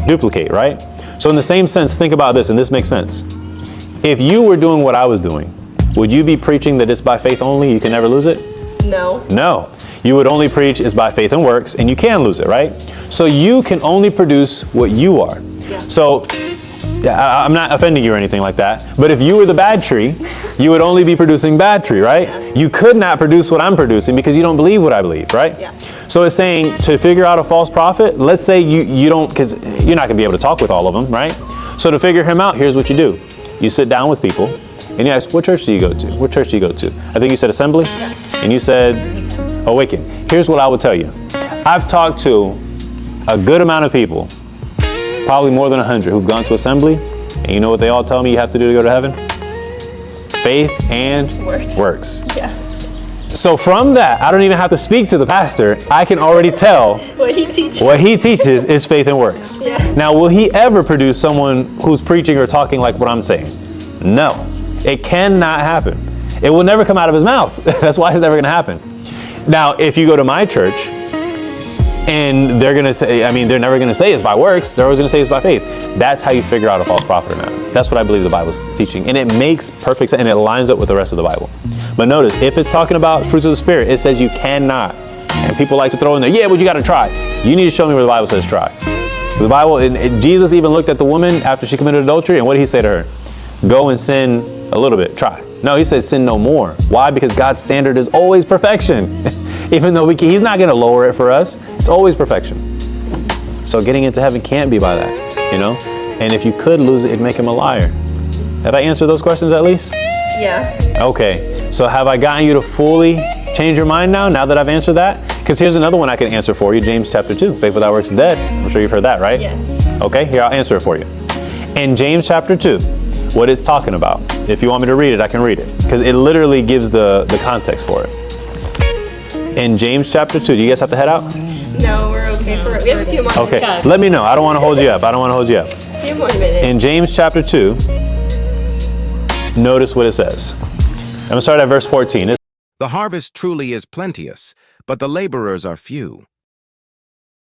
duplicate, right? So in the same sense, think about this, and this makes sense. If you were doing what I was doing, would you be preaching that it's by faith only, you can never lose it? No. No. You would only preach it's by faith and works, and you can lose it, right? So you can only produce what you are. Yeah. So I'm not offending you or anything like that, but if you were the bad tree, you would only be producing bad tree, right? Yeah. You could not produce what I'm producing because you don't believe what I believe, right? Yeah. So it's saying to figure out a false prophet, let's say you don't, because you're not going to be able to talk with all of them, right? So to figure him out, here's what you do. You sit down with people and you ask, what church do you go to? What church do you go to? I think you said Assembly, Yeah. and you said Awaken. Here's what I would tell you. I've talked to a good amount of people, probably more than 100, who've gone to Assembly, and you know what they all tell me you have to do to go to heaven? Faith and works. Yeah. So from that, I don't even have to speak to the pastor. I can already tell What he teaches. what he teaches is faith and works. Yeah. Now, will he ever produce someone who's preaching or talking like what I'm saying? No, it cannot happen. It will never come out of his mouth. That's why it's never going to happen. Now, if you go to my church, and they're going to say, they're never going to say it's by works. They're always going to say it's by faith. That's how you figure out a false prophet or not. That's what I believe the Bible's teaching. And it makes perfect sense, and it lines up with the rest of the Bible. But notice, if it's talking about fruits of the Spirit, it says you cannot. And people like to throw in there, yeah, but you got to try. You need to show me where the Bible says try. The Bible, Jesus even looked at the woman after she committed adultery, and what did he say to her? Go and sin a little bit, try. No, he said sin no more. Why? Because God's standard is always perfection. Even though he's not going to lower it for us, it's always perfection. So getting into heaven can't be by that, And if you could lose it, it'd make him a liar. Have I answered those questions at least? Yeah. Okay. So have I gotten you to fully change your mind now that I've answered that? Because here's another one I can answer for you, James chapter 2. Faith without works is dead. I'm sure you've heard that, right? Yes. Okay, here, I'll answer it for you. In James chapter 2, what it's talking about, if you want me to read it, I can read it. Because it literally gives the context for it. In James chapter 2, do you guys have to head out? No, we're okay we have a few more Okay, minutes. let me know. I don't want to hold you up. A few more minutes. In James chapter 2, notice what it says. I'm going to start at verse 14. The harvest truly is plenteous, but the laborers are few.